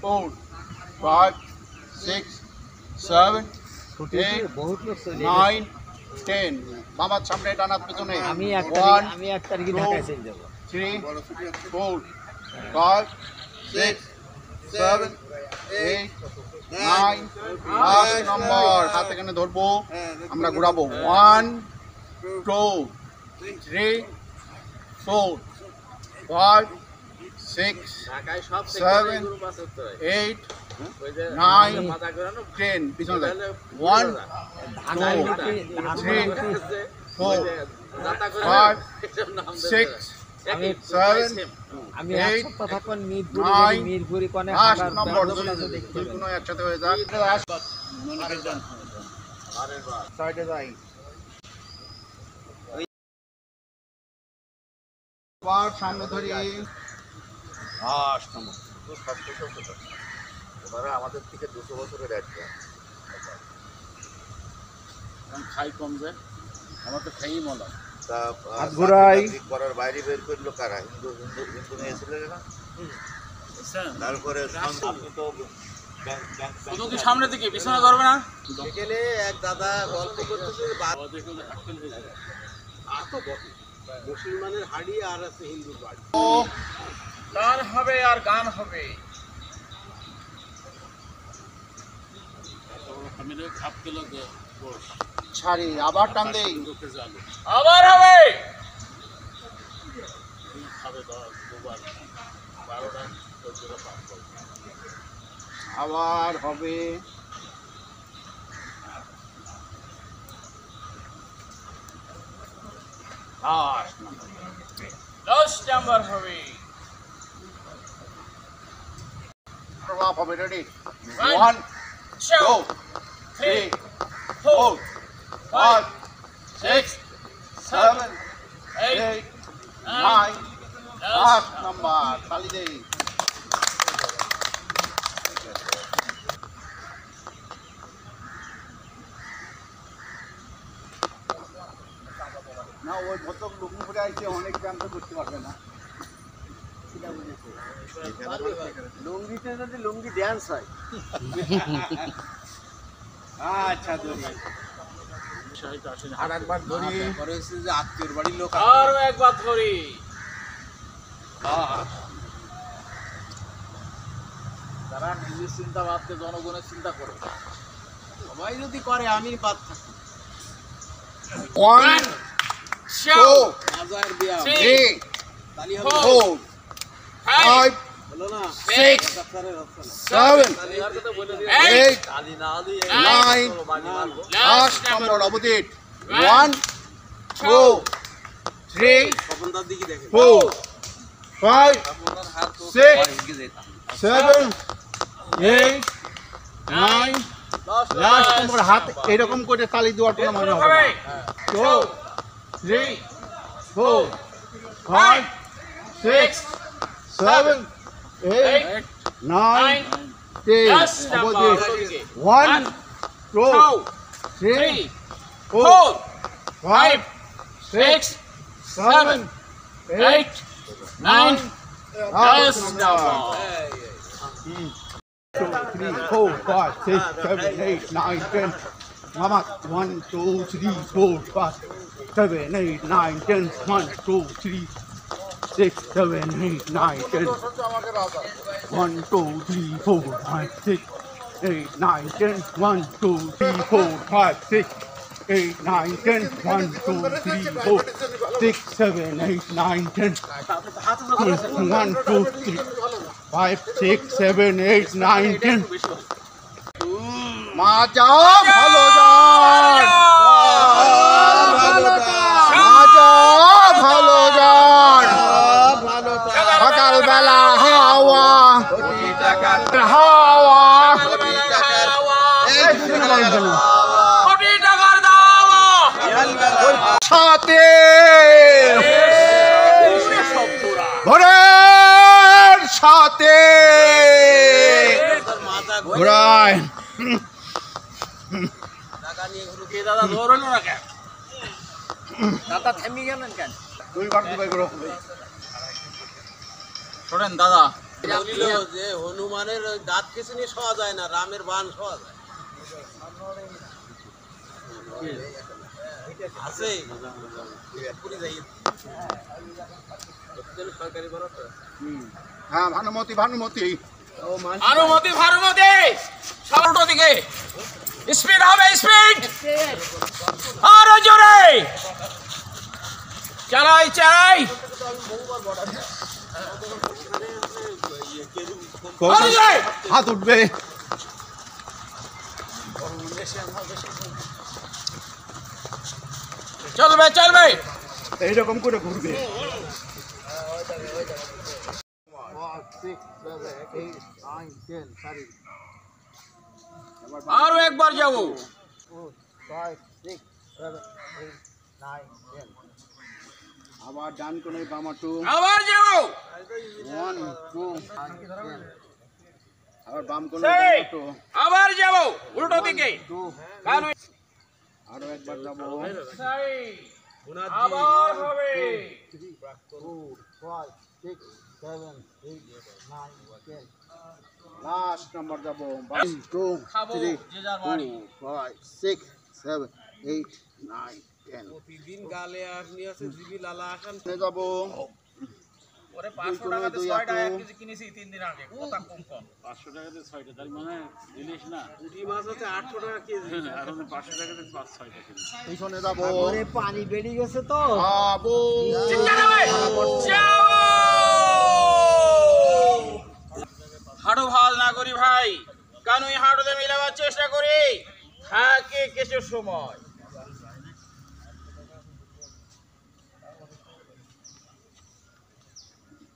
4 5 6 7 8 9 10 মামার সামনে ডানার পেছনে আমি এক তারিখে ঢাকায় চলে যাব 3 4 5 6 7 8 9 10 নম্বর হাত এখানে ধরবো আমরা ঘোরাবো 1 2 3 4 5 6 7 8 9 10 পিছনে 1 2 3 4 5 6 আমি 7 আমি এক সপ্তাহ থাকবেন মিরপুরি কোণে নম্বর কোনো একসাথে হয়ে যাক সাইডে যাই আবার সামনে ধরি 8 নম্বর এবারে আমাদের থেকে 200 বছরের একটা খাই কম যায় আমার তো খাই মলা তা ঘোরাই করার বাইরে বের করলো কারা হিন্দু নিয়েছিলেন না তারপরে আপনি তো শুধু কি সামনে দিকে পিছনে করবে না গেলে এক দাদা গল্প করতেছে মুসলমানের হাড়ি আর আছে হিন্দুর বাড়ি গান হবে আর গান হবে ছাড়ি আবার টান দেই আবার হবে আবার হবে দশ নাম্বার হবে প্রভাব হবে রেডি 1 2 3 4 5 6 7 8 9 10 নাম্বার তালি দেই না ওই ভদ্রক লুঙ্গি পরে আইছে অনেক ব্যায়াম তো করতে পারবে না লুঙ্গিতে যদি লুঙ্গি ড্যান্স হয় আচ্ছা ধরি আর একবার ধরি পরে হচ্ছে যে আত্মীয়র বাড়ির লোক আরো একবার ধরি তারা নিজের চিন্তা ভাবতে জনগণের চিন্তা করে সবাই যদি করে আমি বাদ থাকি 1 2 বাজার বিয়া 3 তালি 4 5 হলো না 6 7 8 9 10 নম্বর অবদিট 1 2 3 স্বপনদার দিকে দেখেন 4 5 6 7 8 9 লাস্ট নম্বর হাত এরকম করে তালি দেওয়ার কোনো মনে হবে না 2 3 4 5 6 7 8 9 10 অবদিট 1 2 3 4 5 6 7 8 9 10 নাম্বার 2 3 4 5 6 7 8 9 10 Mama 1 2 3 4 5 7 8 9 10 1 2 3 6 7 8 9 10 1 2 3 4 5 6 8 9 10 1 2 3 4 5 6 8 9 10 1 2 3 4 6 7 8 9 10 1 2 3 5 6 7 8 9 10 মা যাও ভালো যান মা যাও ভালো যান সকালবেলা হাওয়া হাওয়া কোটি টাকার দাওয়া সাথে ঘোড়ার সাথে ঘোড়ায় দাদা ধরলো না কেন দাদা থেমে গেলেন কেন দুইবার দুবাই করো শোনেন দাদা যে হনুমানের ওই দাঁত কিছু নিয়ে শোয়া যায় না, রামের বান শোয়া যায় আছে সরকারি বড় তো। হ্যাঁ ভানুমতি ভানুমতি ভানুমতি ভানুমতি সামনে দিকে স্পিড হবে স্পিড আরো জোরে চালাই চালাই আরো জোরে হাত উঠবে চলবে চলবে এইরকম করে ঘুরবে আরো একবার যাবো আবার ডান কোণে বামাটু আবার যাবো 1 2 আবার বাম কোণে সেই, বামাটু আবার যাবো উল্টো দিকে কারণ আরো একবার যাবো সেই, আবার হবে 4 5 6 7 8 9 10 লাস্ট নাম্বার যাবো 1 2 খাবো 3 যে যার বাড়ি 4 5 6 7 8 9 10 প্রতিদিন গালে আপনি আছে জিবি লালা আসান যাবো ওরে 500 টাকাতে 6 টাকা 1 কেজি কিনেছি 3 দিন আগে কথা কম কম 500 টাকাতে 6টা তার মানে ইলিশ না পুঁটি মাছ হচ্ছে 800 টাকা কেজি আর 500 টাকাতে 5-6টা কিলো পিছনে যাবো পানি বেরিয়ে গেছে তো যাবো চিৎকার হবে যাও হাঁটু ভাল না করি ভাই কানুই হাঁটুতে মিলাবার চেষ্টা করি থাকে কিছু সময়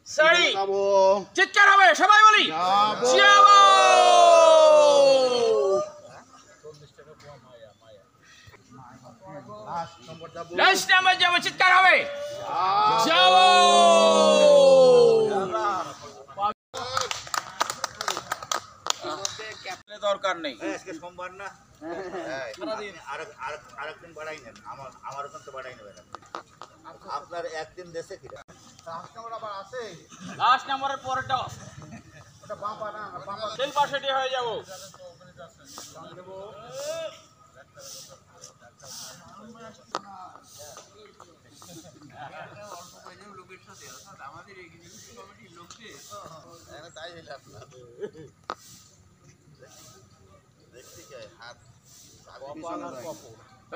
সারি যাবো চিৎকার হবে সবাই বলি যাবো যাও লাস্ট নাম্বার যাবো লাস্ট নাম্বার যাবো চিৎকার হবে যাও দরকার নেই আজকে সোমবার না আরেকদিন বাড়াই নেন আমার ওখান তো বাড়াই নেবেন আপনার একদিন দেশে কিনা লাস্ট নাম্বার আবার আছে লাস্ট নাম্বারের পরেরটা ওটা বাবা না বাবা তিন পাশেটি হয়ে যাবো দেখতে চাই হাত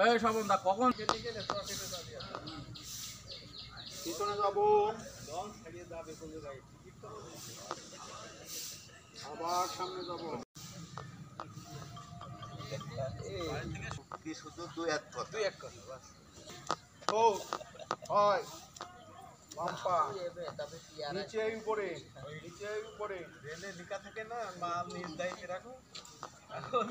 এই সবন্দা কখন পিছনে যাবো আবার সামনে যাবো কি শুধু দুই এক কথা ও হয় বাম্পা নিচে উপরে নিচে উপরে রেলে লেখা থাকে না মাল নিজ দায়িত্বে রাখো এখন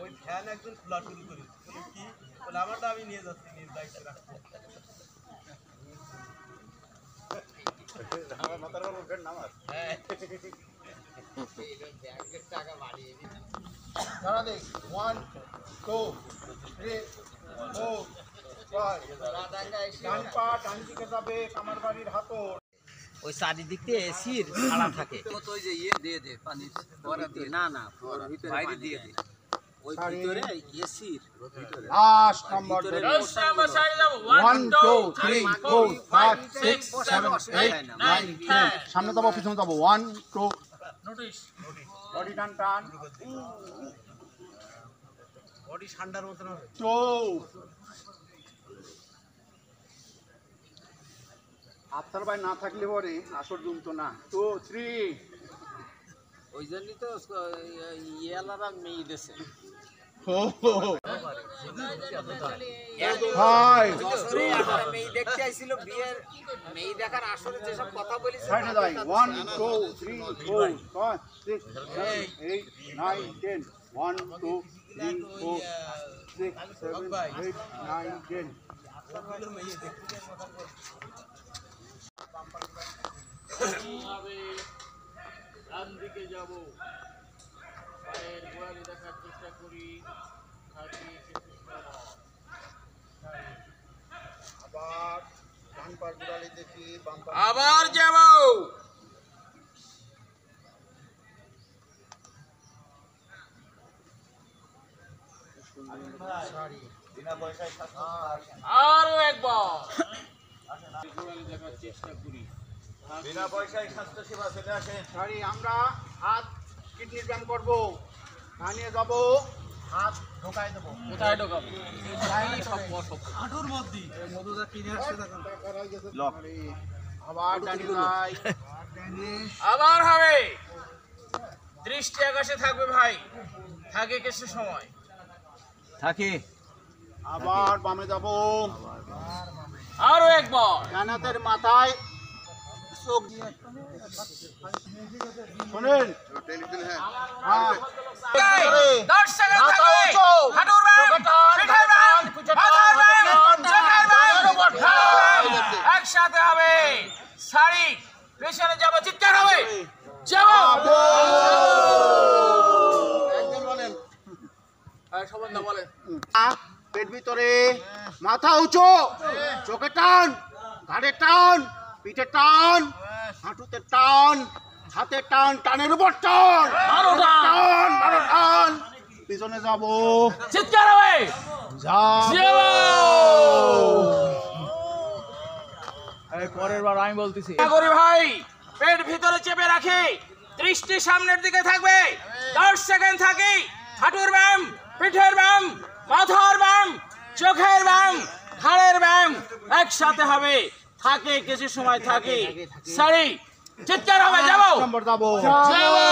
ওই ফ্যান একজন খোলা শুরু করি বলি কি বলে আমারটা আমি নিয়ে যাচ্ছি নিজ দায়িত্বে রাখবো আমার মাথার উপর উঠবেন না আমার দাঁড়া দেখ 1 2 3 4 5 ডান পা ডান দিকে যাবে কামার বাড়ির হাতর ওই চারিদিক দিয়ে এসির খাড়া থাকে তো ওই যে ইয়ে দিয়ে দে পানির না না বাইরে দিয়ে দে ওই ভিতরে এসির ভিতরে লাস্ট নাম্বার লাস্ট নাম্বার সাইডে যাবো 1 2 3 4 5 6 7 8 9 10 সামনে যাবো পিছনে যাবো 1 2 নোটিশ বডি টান টান বডি ঠান্ডার মতন হবে 2 আপনার ভাই না থাকলে পরে আসর জমতো না 2 3 ওই জন্যই তো ইয়েলারা মেয়ে দিয়েছে হাই মেয়ে দেখতে আইছিল বিয়ের মেয়ে দেখার আসলে যেসব কথা বলি সাইডে যাই 1 2 3 4 5 6 7 8 9 10 1 2 3 4 6 7 8 9 10 ডান দিকে যাব পায়ের গোড়ালি দেখার চেষ্টা করি আবার ডান পাশ গুড়ালি দেখি বাম পাশ আবার যাব বিনা পয়সায় স্বাস্থ্য আরো একবার চেষ্টা করি বিনা পয়সায় স্বাস্থ্য সেবা চলে আসেন। সারি আমরা হাত কিডনির ব্যায়াম করবো, নিয়ে যাবো, হাত ঢোকায় দেবো। কোথায় ঢোকাবো? আবার ডানি ভাই, আবার হবে। দৃষ্টি আকাশে থাকবে ভাই, থাকে কিছু সময়। থাকে আবার বামে যাবো, আরো একবার ডান হাতের মাথায় চোখ দিয়ে শোনেন, হ্যাঁ, 10 সেকেন্ড মাথা থাকবে। উঁচু, হাঁটুর ব্যায়াম, পিঠের ব্যায়াম, মাথার ব্যায়াম, চোখের ব্যায়াম, হাড়ের ব্যায়াম। একসাথে হবে। সারি পেছনে যাবো, চিৎকার হবে, যাবো। একজন বলেন, সবাই বলেন। পেট ভিতরে, মাথা উঁচু, চোখে টান, ঘাড়ে টান, পিঠে টান, হাঁটুতে টান, হাতে টান, টানের উপর টান, আরো টান। টান, পিছনে যাবো, চিৎকার হবে, যাবো। পরের বার আমি বলতেছি করি ভাই, পেট ভিতরে চেপে রাখি, দৃষ্টি সামনের দিকে থাকবে। 10 সেকেন্ড থাকি। হাঁটুর ব্যায়াম, পিঠের ব্যায়াম, মাথার ব্যায়াম, চোখের ব্যায়াম, ঘাড়ের ব্যায়াম একসাথে হবে। থাকে কিছু সময় থাকে। সারি চিৎকার হবে, যাবো নম্বর যাবো, যাবো।